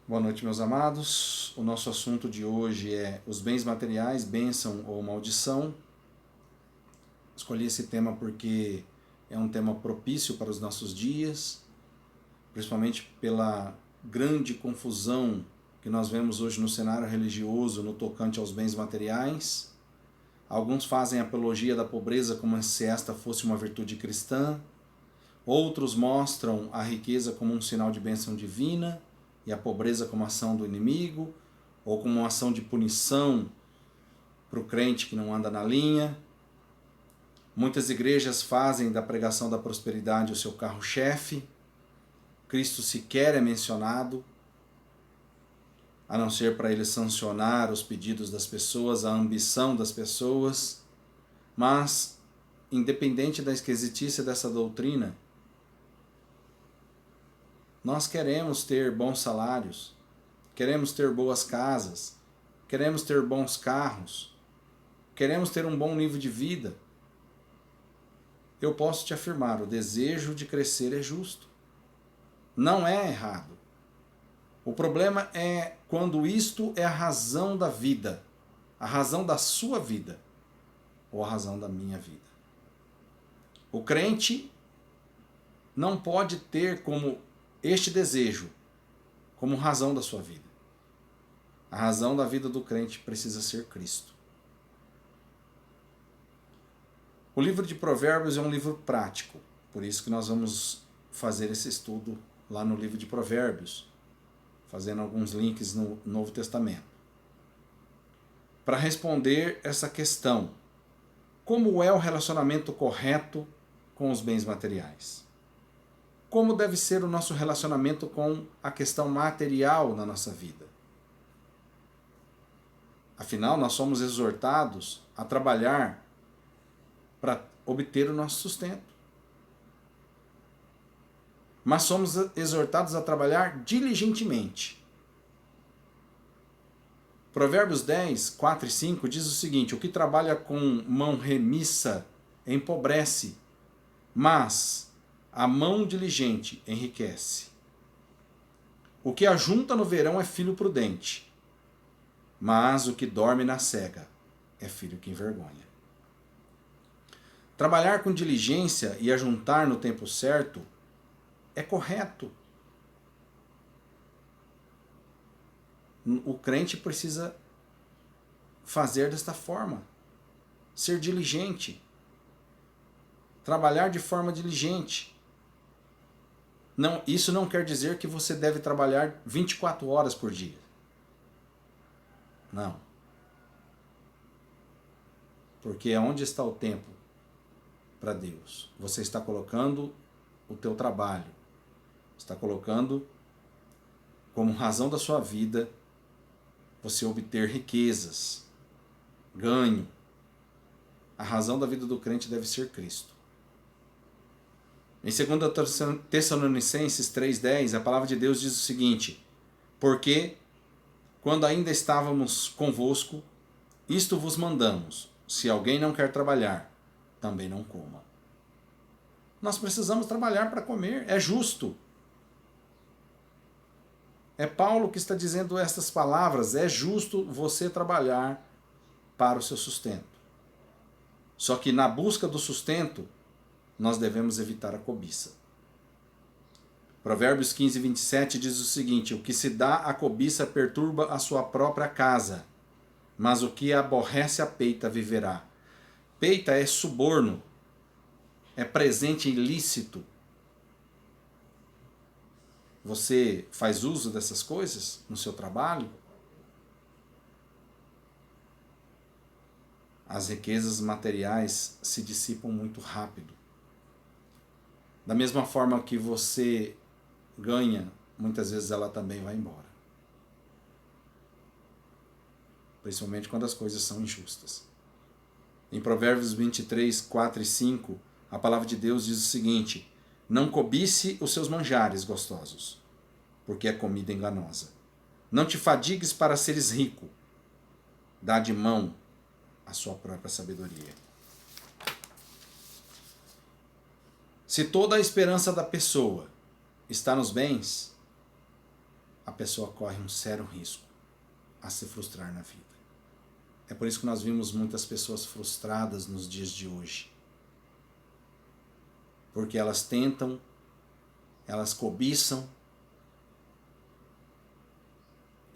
Boa noite, meus amados. O nosso assunto de hoje é os bens materiais, bênção ou maldição. Escolhi esse tema porque é um tema propício para os nossos dias, principalmente pela grande confusão que nós vemos hoje no cenário religioso no tocante aos bens materiais. Alguns fazem apologia da pobreza como se esta fosse uma virtude cristã. Outros mostram a riqueza como um sinal de bênção divina e a pobreza como ação do inimigo, ou como uma ação de punição para o crente que não anda na linha. Muitas igrejas fazem da pregação da prosperidade o seu carro-chefe. Cristo sequer é mencionado, a não ser para ele sancionar os pedidos das pessoas, a ambição das pessoas. Mas, independente da esquisitice dessa doutrina, nós queremos ter bons salários, queremos ter boas casas, queremos ter bons carros, queremos ter um bom nível de vida. Eu posso te afirmar, o desejo de crescer é justo. Não é errado. O problema é quando isto é a razão da vida, a razão da sua vida, ou a razão da minha vida. O crente não pode ter como este desejo como razão da sua vida. A razão da vida do crente precisa ser Cristo. O livro de Provérbios é um livro prático, por isso que nós vamos fazer esse estudo lá no livro de Provérbios, fazendo alguns links no Novo Testamento. Para responder essa questão, como é o relacionamento correto com os bens materiais? Como deve ser o nosso relacionamento com a questão material na nossa vida? Afinal, nós somos exortados a trabalhar para obter o nosso sustento. Mas somos exortados a trabalhar diligentemente. Provérbios 10, 4 e 5 diz o seguinte: o que trabalha com mão remissa empobrece, mas a mão diligente enriquece. O que ajunta no verão é filho prudente, mas o que dorme na cega é filho que envergonha. Trabalhar com diligência e ajuntar no tempo certo é correto. O crente precisa fazer desta forma, ser diligente, trabalhar de forma diligente. Não, isso não quer dizer que você deve trabalhar 24 horas por dia. Não. Porque onde está o tempo para Deus? Você está colocando o teu trabalho, está colocando como razão da sua vida você obter riquezas, ganho. A razão da vida do crente deve ser Cristo. Em 2 Tessalonicenses 3,10, a palavra de Deus diz o seguinte: porque, quando ainda estávamos convosco, isto vos mandamos, se alguém não quer trabalhar, também não coma. Nós precisamos trabalhar para comer, é justo. É Paulo que está dizendo estas palavras, é justo você trabalhar para o seu sustento. Só que na busca do sustento, nós devemos evitar a cobiça. Provérbios 15, 27 diz o seguinte: o que se dá à cobiça perturba a sua própria casa, mas o que aborrece a peita viverá. Peita é suborno, é presente ilícito. Você faz uso dessas coisas no seu trabalho? As riquezas materiais se dissipam muito rápido. Da mesma forma que você ganha, muitas vezes ela também vai embora. Principalmente quando as coisas são injustas. Em Provérbios 23, 4 e 5, a palavra de Deus diz o seguinte: não cobice os seus manjares gostosos, porque é comida enganosa. Não te fadigues para seres rico, dá de mão a sua própria sabedoria. Se toda a esperança da pessoa está nos bens, pessoa corre um sério risco a se frustrar na vida. É por isso que nós vimos muitas pessoas frustradas nos dias de hoje. Porque elas tentam, elas cobiçam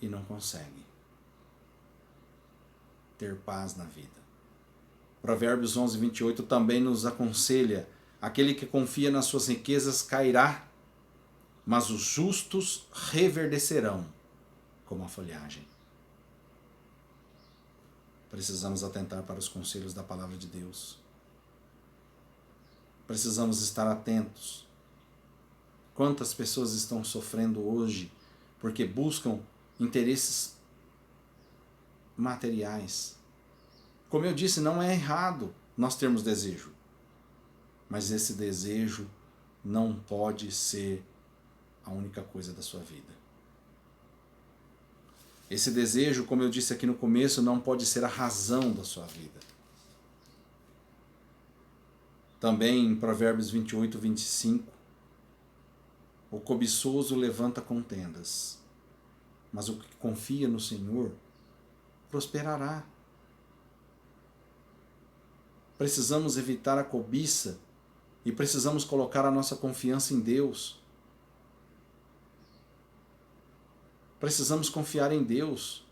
e não conseguem ter paz na vida. Provérbios 11, 28 também nos aconselha: aquele que confia nas suas riquezas cairá, mas os justos reverdecerão como a folhagem. Precisamos atentar para os conselhos da palavra de Deus. Precisamos estar atentos. Quantas pessoas estão sofrendo hoje porque buscam interesses materiais? Como eu disse, não é errado nós termos desejo, mas esse desejo não pode ser a única coisa da sua vida. Esse desejo, como eu disse aqui no começo, não pode ser a razão da sua vida. Também em Provérbios 28, 25, o cobiçoso levanta contendas, mas o que confia no Senhor prosperará. Precisamos evitar a cobiça e precisamos colocar a nossa confiança em Deus. Precisamos confiar em Deus.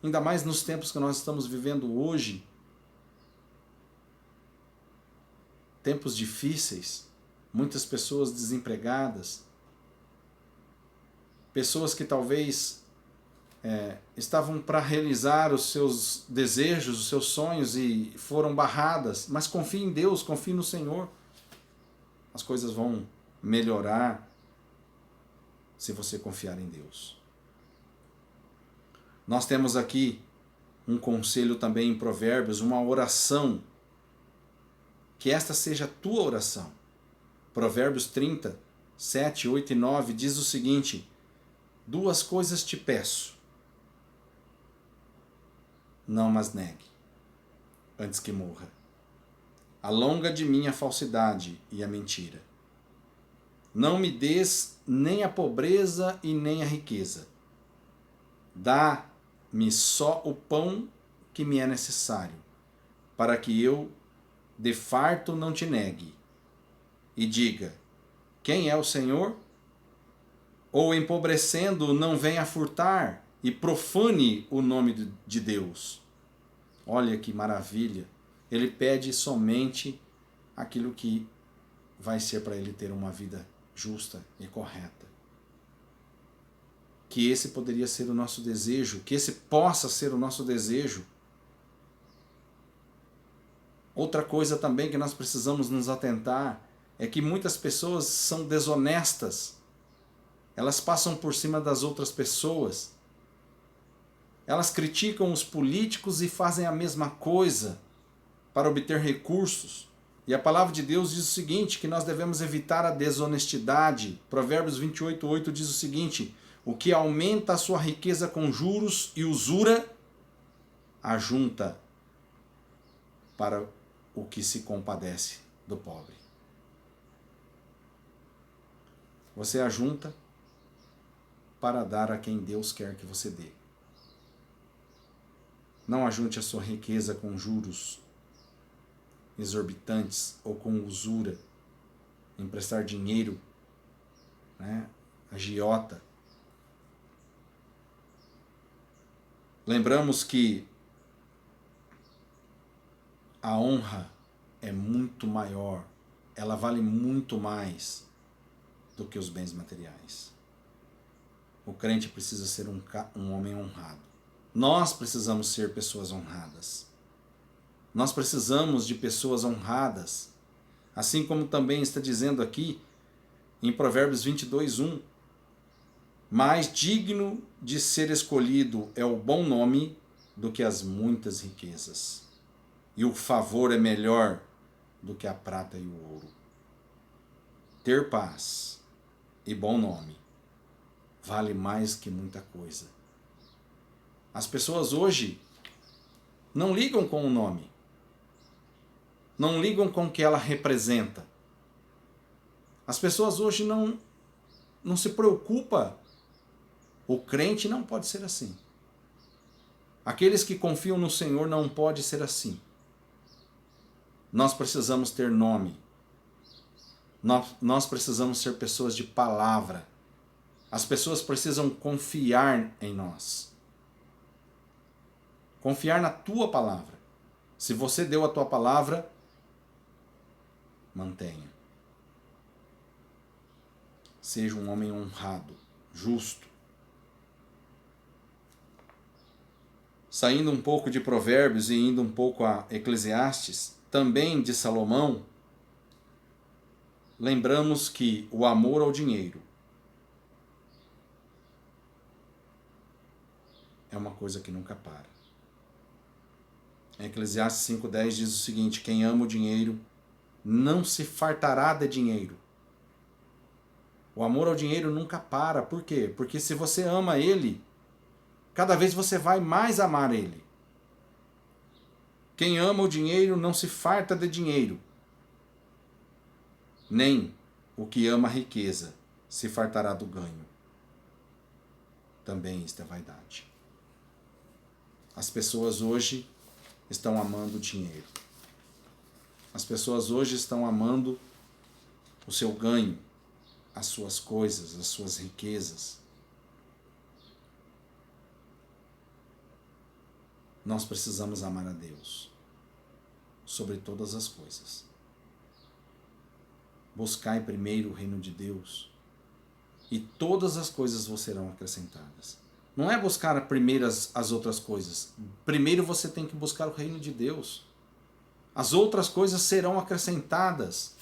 Ainda mais nos tempos que nós estamos vivendo hoje. Tempos difíceis, muitas pessoas desempregadas, pessoas que talvez estavam para realizar os seus desejos, os seus sonhos e foram barradas, mas confie em Deus, confie no Senhor. As coisas vão melhorar se você confiar em Deus. Nós temos aqui um conselho também em Provérbios, uma oração, que esta seja a tua oração. Provérbios 30, 7, 8 e 9 diz o seguinte: 2 coisas te peço, não mas negue, antes que morra. Alonga de mim a falsidade e a mentira. Não me des nem a pobreza e nem a riqueza. Dá-me só o pão que me é necessário, para que eu, de farto, não te negue. E diga: quem é o Senhor? Ou empobrecendo, não venha furtar e profane o nome de Deus. Olha que maravilha! Ele pede somente aquilo que vai ser para ele ter uma vida justa e correta. Que esse poderia ser o nosso desejo, que esse possa ser o nosso desejo. Outra coisa também que nós precisamos nos atentar é que muitas pessoas são desonestas. Elas passam por cima das outras pessoas. Elas criticam os políticos e fazem a mesma coisa para obter recursos. E a palavra de Deus diz o seguinte, que nós devemos evitar a desonestidade. Provérbios 28, 8 diz o seguinte: o que aumenta a sua riqueza com juros e usura, ajunta para o que se compadece do pobre. Você ajunta para dar a quem Deus quer que você dê. Não ajunte a sua riqueza com juros exorbitantes ou com usura, emprestar dinheiro, agiota. Lembramos que a honra é muito maior, ela vale muito mais do que os bens materiais. O crente precisa ser um homem honrado. Nós precisamos ser pessoas honradas. Nós precisamos de pessoas honradas. Assim como também está dizendo aqui em Provérbios 22, 1. Mais digno de ser escolhido é o bom nome do que as muitas riquezas. E o favor é melhor do que a prata e o ouro. Ter paz e bom nome vale mais que muita coisa. As pessoas hoje não ligam com o nome. Não ligam com o que ela representa. As pessoas hoje não se preocupam O crente não pode ser assim. Aqueles que confiam no Senhor não pode ser assim. Nós precisamos ter nome. Nós precisamos ser pessoas de palavra. As pessoas precisam confiar em nós. Confiar na tua palavra. Se você deu a tua palavra, mantenha. Seja um homem honrado, justo. Saindo um pouco de Provérbios e indo um pouco a Eclesiastes, também de Salomão, lembramos que o amor ao dinheiro é uma coisa que nunca para. Em Eclesiastes 5,10 diz o seguinte: quem ama o dinheiro não se fartará de dinheiro. O amor ao dinheiro nunca para. Por quê? Porque se você ama ele, cada vez você vai mais amar ele. Quem ama o dinheiro não se farta de dinheiro. Nem o que ama a riqueza se fartará do ganho. Também isto é vaidade. As pessoas hoje estão amando o dinheiro. As pessoas hoje estão amando o seu ganho, as suas coisas, as suas riquezas. Nós precisamos amar a Deus sobre todas as coisas. Buscai primeiro o reino de Deus e todas as coisas vos serão acrescentadas. Não é buscar primeiro as outras coisas. Primeiro você tem que buscar o reino de Deus. As outras coisas serão acrescentadas.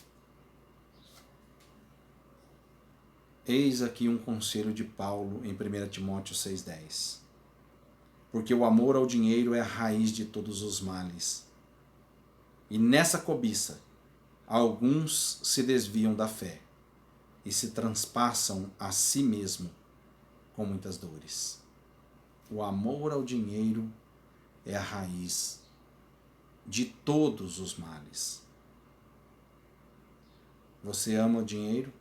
Eis aqui um conselho de Paulo em 1 Timóteo 6,10. Porque o amor ao dinheiro é a raiz de todos os males. E nessa cobiça, alguns se desviam da fé e se transpassam a si mesmo com muitas dores. O amor ao dinheiro é a raiz de todos os males. Você ama o dinheiro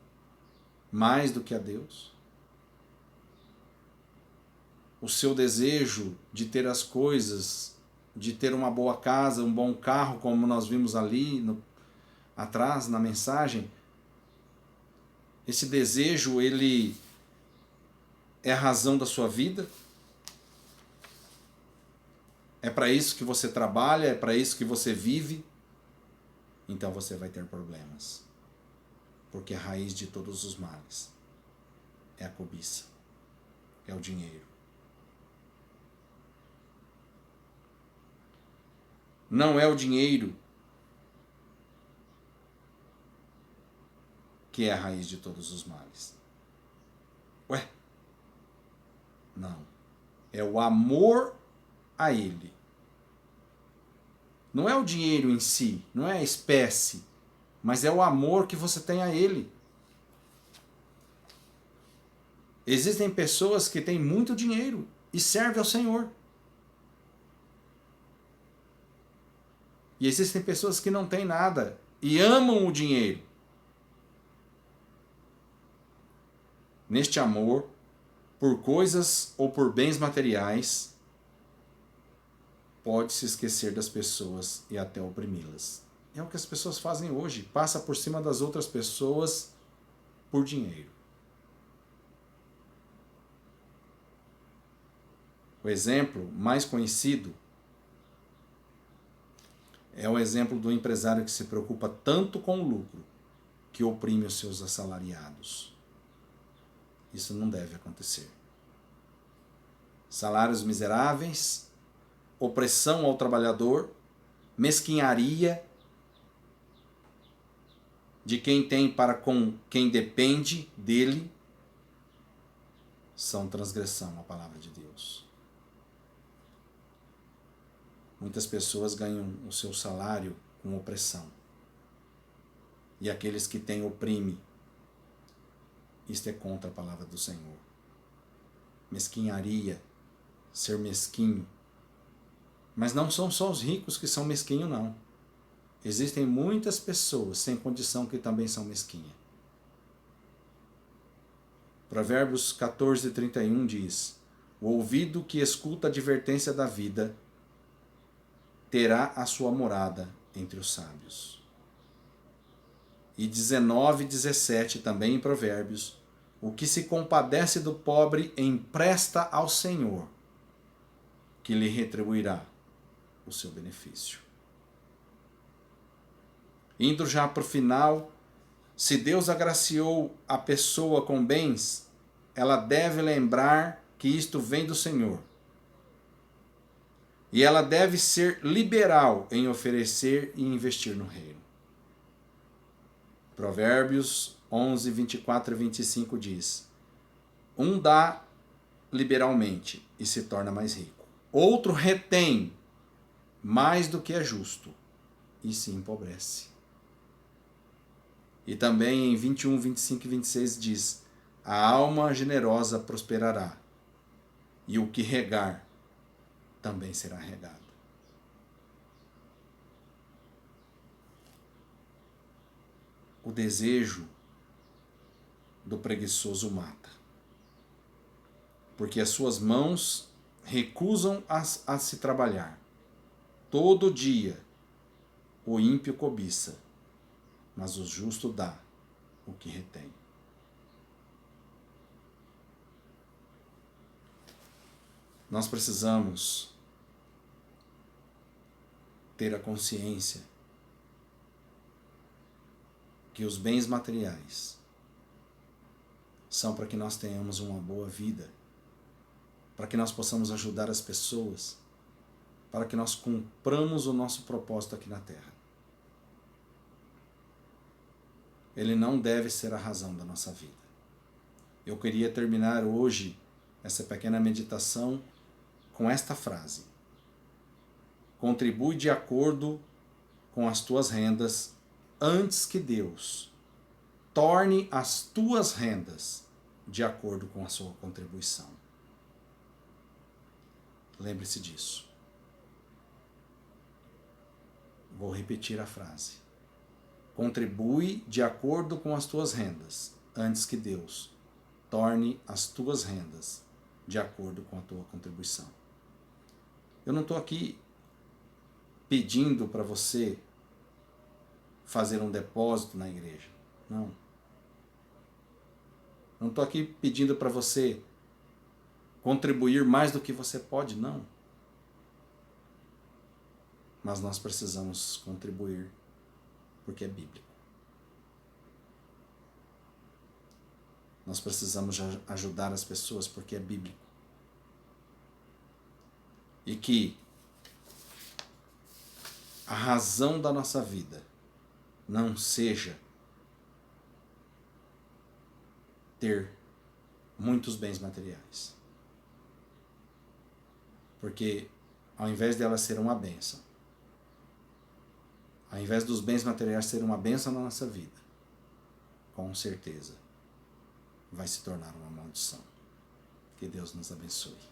mais do que a Deus? O seu desejo de ter as coisas, de ter uma boa casa, um bom carro, como nós vimos ali atrás na mensagem, esse desejo, ele é a razão da sua vida? É para isso que você trabalha? É para isso que você vive? Então você vai ter problemas. Porque a raiz de todos os males é a cobiça, é o dinheiro. Não é o dinheiro que é a raiz de todos os males. Ué? Não. É o amor a ele. Não é o dinheiro em si, não é a espécie, mas é o amor que você tem a ele. Existem pessoas que têm muito dinheiro e servem ao Senhor. E existem pessoas que não têm nada e amam o dinheiro. Neste amor, por coisas ou por bens materiais, pode se esquecer das pessoas e até oprimi-las. É o que as pessoas fazem hoje. Passa por cima das outras pessoas por dinheiro. O exemplo mais conhecido é o exemplo do empresário que se preocupa tanto com o lucro que oprime os seus assalariados. Isso não deve acontecer. Salários miseráveis, opressão ao trabalhador, mesquinharia de quem tem para com quem depende dele, são transgressão à palavra de Deus. Muitas pessoas ganham o seu salário com opressão. E aqueles que têm oprime. Isto é contra a palavra do Senhor. Mesquinharia, ser mesquinho. Mas não são só os ricos que são mesquinhos, não. Existem muitas pessoas sem condição que também são mesquinhas. Provérbios 14:31 diz: o ouvido que escuta a advertência da vida terá a sua morada entre os sábios. E 19:17 também em Provérbios: o que se compadece do pobre empresta ao Senhor, que lhe retribuirá o seu benefício. Indo já para o final, se Deus agraciou a pessoa com bens, ela deve lembrar que isto vem do Senhor. E ela deve ser liberal em oferecer e investir no reino. Provérbios 11:24 e 25 diz: um dá liberalmente e se torna mais rico. Outro retém mais do que é justo e se empobrece. E também em 21, 25 e 26 diz: a alma generosa prosperará, e o que regar também será regado. O desejo do preguiçoso mata, porque as suas mãos recusam a se trabalhar. Todo dia o ímpio cobiça, mas o justo dá o que retém. Nós precisamos ter a consciência que os bens materiais são para que nós tenhamos uma boa vida, para que nós possamos ajudar as pessoas, para que nós cumpramos o nosso propósito aqui na Terra. Ele não deve ser a razão da nossa vida. Eu queria terminar hoje essa pequena meditação com esta frase: contribui de acordo com as tuas rendas, antes que Deus torne as tuas rendas de acordo com a sua contribuição. Lembre-se disso. Vou repetir a frase. Contribui de acordo com as tuas rendas, antes que Deus torne as tuas rendas de acordo com a tua contribuição. Eu não estou aqui pedindo para você fazer um depósito na igreja. Não. Não estou aqui pedindo para você contribuir mais do que você pode, não. Mas nós precisamos contribuir porque é bíblico. Nós precisamos ajudar as pessoas porque é bíblico. E que a razão da nossa vida não seja ter muitos bens materiais. Porque ao invés dela ser uma bênção, ao invés dos bens materiais serem uma bênção na nossa vida, com certeza vai se tornar uma maldição. Que Deus nos abençoe.